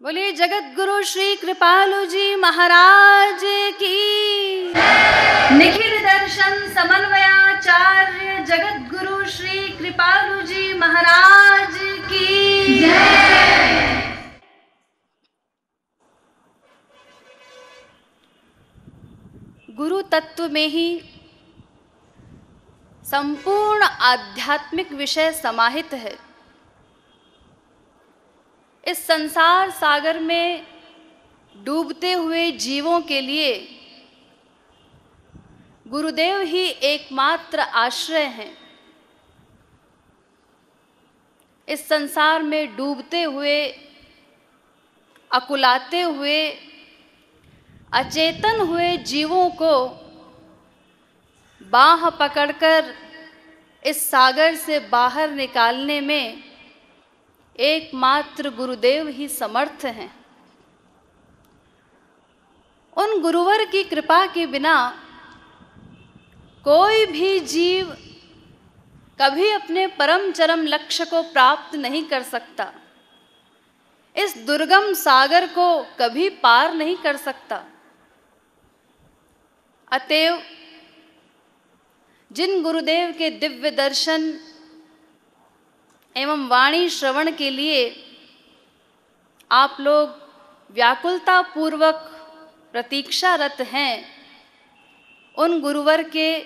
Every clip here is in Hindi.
बोलिए जगत गुरु श्री कृपालु जी महाराज की। निखिल दर्शन समन्वयाचार्य जगत गुरु श्री कृपालु जी महाराज की जय। गुरु तत्व में ही संपूर्ण आध्यात्मिक विषय समाहित है। इस संसार सागर में डूबते हुए जीवों के लिए गुरुदेव ही एकमात्र आश्रय हैं। इस संसार में डूबते हुए, अकुलाते हुए, अचेतन हुए जीवों को बाह पकड़कर इस सागर से बाहर निकालने में एकमात्र गुरुदेव ही समर्थ हैं। उन गुरुवर की कृपा के बिना कोई भी जीव कभी अपने परम चरम लक्ष्य को प्राप्त नहीं कर सकता, इस दुर्गम सागर को कभी पार नहीं कर सकता। अतएव जिन गुरुदेव के दिव्य दर्शन एवं वाणी श्रवण के लिए आप लोग व्याकुलता पूर्वक प्रतीक्षारत हैं, उन गुरुवर के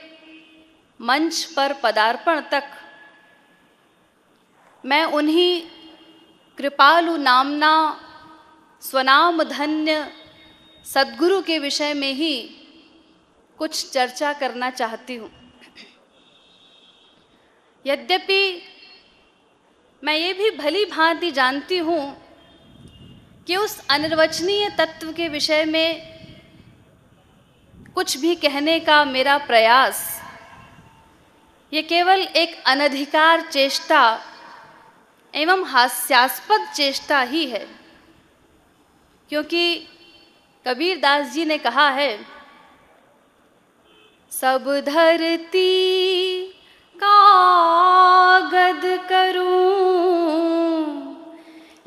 मंच पर पदार्पण तक मैं उन्हीं कृपालु नामना स्वनाम धन्य सद्गुरु के विषय में ही कुछ चर्चा करना चाहती हूँ। यद्यपि मैं ये भी भली भांति जानती हूँ कि उस अनिर्वचनीय तत्व के विषय में कुछ भी कहने का मेरा प्रयास ये केवल एक अनधिकार चेष्टा एवं हास्यास्पद चेष्टा ही है, क्योंकि कबीरदास जी ने कहा है, सब धरती कागद करूं,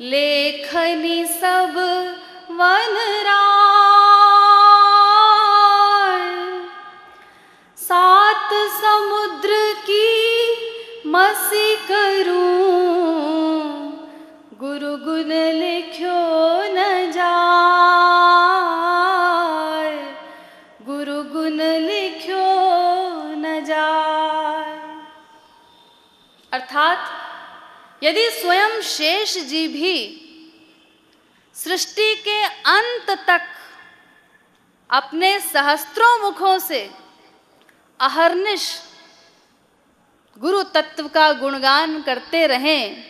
लेखनी सब वन राय, सात समुद्र की मसी करूं, गुरु गुण लिख्यो न जाय, गुरु गुण लिख्यो न जाय। अर्थात यदि स्वयं शेष जी भी सृष्टि के अंत तक अपने सहस्त्रों मुखों से अहर्निश गुरु तत्व का गुणगान करते रहें,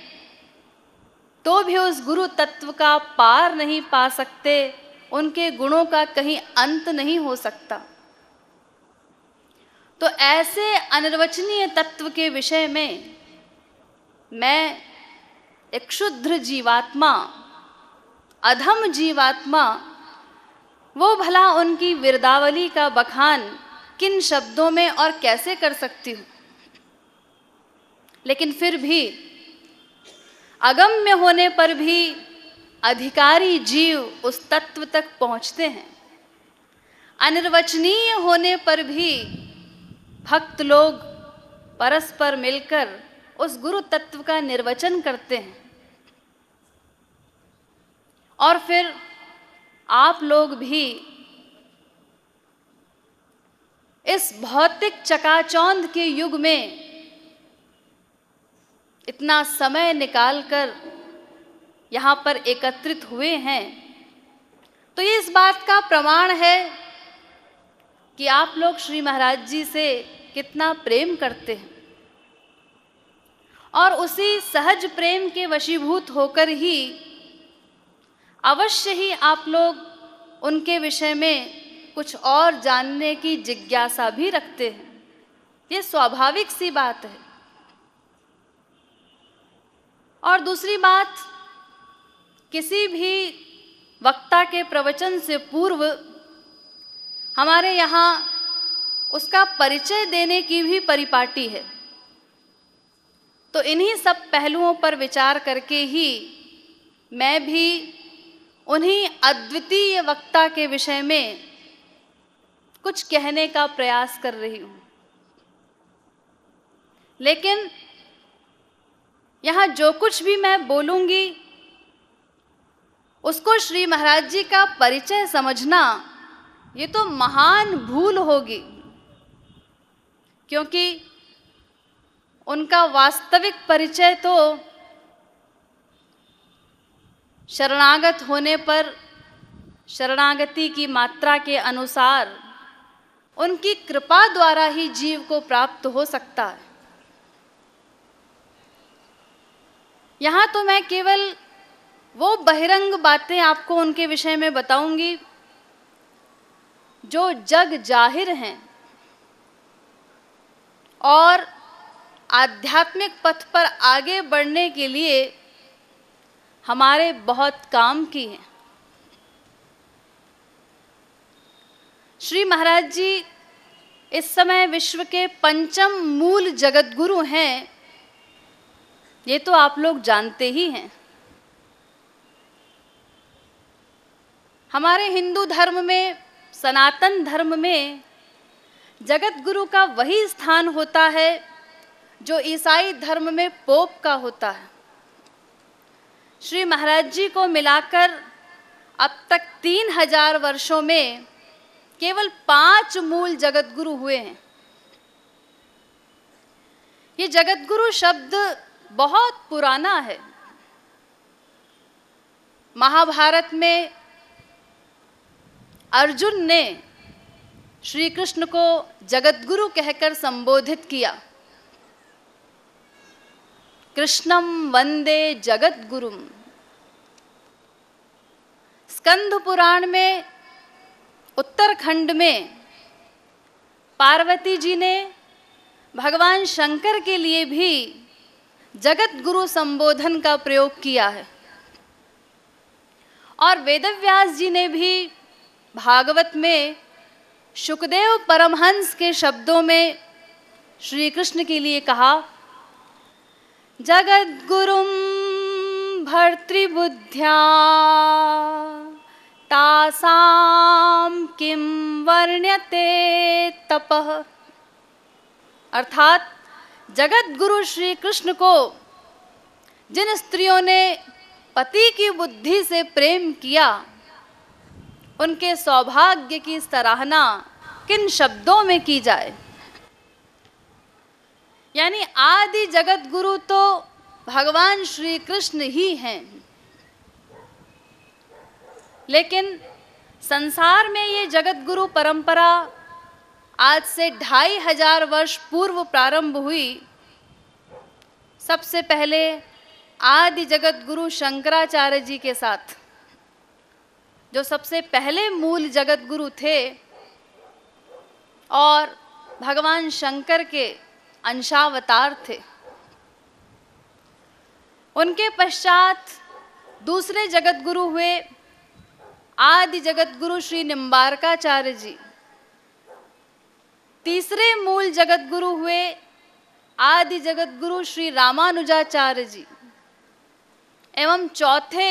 तो भी उस गुरु तत्व का पार नहीं पा सकते, उनके गुणों का कहीं अंत नहीं हो सकता। तो ऐसे अनिर्वचनीय तत्व के विषय में मैं एक क्षुद्र जीवात्मा, अधम जीवात्मा, वो भला उनकी विरदावली का बखान किन शब्दों में और कैसे कर सकती हूँ। लेकिन फिर भी अगम्य होने पर भी अधिकारी जीव उस तत्व तक पहुँचते हैं, अनिर्वचनीय होने पर भी भक्त लोग परस्पर मिलकर उस गुरु तत्व का निर्वचन करते हैं। और फिर आप लोग भी इस भौतिक चकाचौंध के युग में इतना समय निकालकर यहाँ पर एकत्रित हुए हैं, तो ये इस बात का प्रमाण है कि आप लोग श्री महाराज जी से कितना प्रेम करते हैं, और उसी सहज प्रेम के वशीभूत होकर ही अवश्य ही आप लोग उनके विषय में कुछ और जानने की जिज्ञासा भी रखते हैं। ये स्वाभाविक सी बात है। और दूसरी बात, किसी भी वक्ता के प्रवचन से पूर्व हमारे यहाँ उसका परिचय देने की भी परिपाटी है। तो इन्हीं सब पहलुओं पर विचार करके ही मैं भी उन्हीं अद्वितीय वक्ता के विषय में कुछ कहने का प्रयास कर रही हूं। लेकिन यहाँ जो कुछ भी मैं बोलूंगी उसको श्री महाराज जी का परिचय समझना ये तो महान भूल होगी, क्योंकि उनका वास्तविक परिचय तो शरणागत होने पर शरणागति की मात्रा के अनुसार उनकी कृपा द्वारा ही जीव को प्राप्त हो सकता है। यहाँ तो मैं केवल वो बहिरंग बातें आपको उनके विषय में बताऊंगी जो जग जाहिर हैं और आध्यात्मिक पथ पर आगे बढ़ने के लिए हमारे बहुत काम की हैं। श्री महाराज जी इस समय विश्व के पंचम मूल जगत गुरु हैं, ये तो आप लोग जानते ही हैं। हमारे हिंदू धर्म में, सनातन धर्म में जगत गुरु का वही स्थान होता है जो ईसाई धर्म में पोप का होता है। श्री महाराज जी को मिलाकर अब तक 3000 वर्षों में केवल 5 मूल जगत गुरु हुए हैं। ये जगत गुरु शब्द बहुत पुराना है। महाभारत में अर्जुन ने श्री कृष्ण को जगत गुरु कहकर संबोधित किया। कृष्णम वंदे जगत गुरुम। स्कंद पुराण में उत्तरखंड में पार्वती जी ने भगवान शंकर के लिए भी जगत गुरु संबोधन का प्रयोग किया है, और वेदव्यास जी ने भी भागवत में शुकदेव परमहंस के शब्दों में श्री कृष्ण के लिए कहा, जगत गुरुम भर्तृबुद्ध्या तासाम किम वर्ण्यते तपः। अर्थात जगत गुरु श्री कृष्ण को जिन स्त्रियों ने पति की बुद्धि से प्रेम किया, उनके सौभाग्य की सराहना किन शब्दों में की जाए। यानी आदि जगत गुरु तो भगवान श्री कृष्ण ही हैं। लेकिन संसार में ये जगत गुरु परंपरा आज से 2500 वर्ष पूर्व प्रारंभ हुई। सबसे पहले आदि जगत गुरु शंकराचार्य जी के साथ, जो सबसे पहले मूल जगत गुरु थे और भगवान शंकर के अंशावतार थे। उनके पश्चात दूसरे जगत गुरु हुए आदि जगत गुरु श्री निम्बारकाचार्य जी। तीसरे मूल जगत गुरु हुए आदि जगत गुरु श्री रामानुजाचार्य जी। एवं चौथे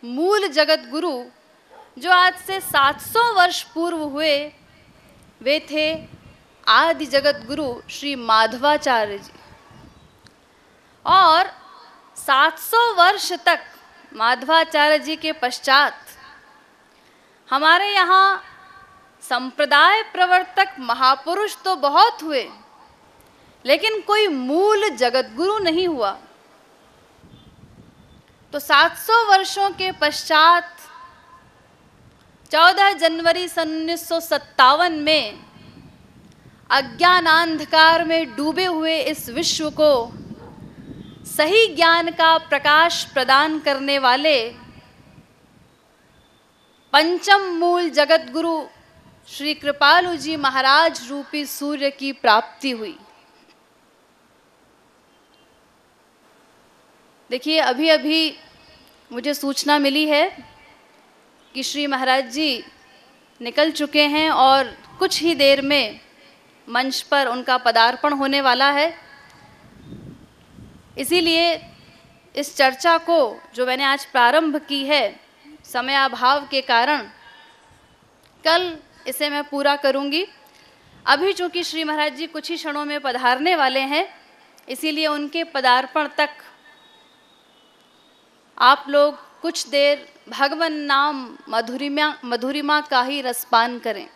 मूल जगत गुरु जो आज से 700 वर्ष पूर्व हुए, वे थे आदि जगत गुरु श्री माधवाचार्य जी। और 700 वर्ष तक माधवाचार्य जी के पश्चात हमारे यहाँ संप्रदाय प्रवर्तक महापुरुष तो बहुत हुए, लेकिन कोई मूल जगत गुरु नहीं हुआ। तो 700 वर्षों के पश्चात 14 जनवरी सन 1957 में अज्ञानांधकार में डूबे हुए इस विश्व को सही ज्ञान का प्रकाश प्रदान करने वाले पंचम मूल जगत गुरु श्री कृपालु जी महाराज रूपी सूर्य की प्राप्ति हुई। देखिए, अभी अभी मुझे सूचना मिली है कि श्री महाराज जी निकल चुके हैं और कुछ ही देर में मंच पर उनका पदार्पण होने वाला है। इसीलिए इस चर्चा को जो मैंने आज प्रारंभ की है, समयाभाव के कारण कल इसे मैं पूरा करूंगी। अभी चूंकि श्री महाराज जी कुछ ही क्षणों में पधारने वाले हैं, इसीलिए उनके पदार्पण तक आप लोग कुछ देर भगवन नाम मधुरिमा का ही रसपान करें।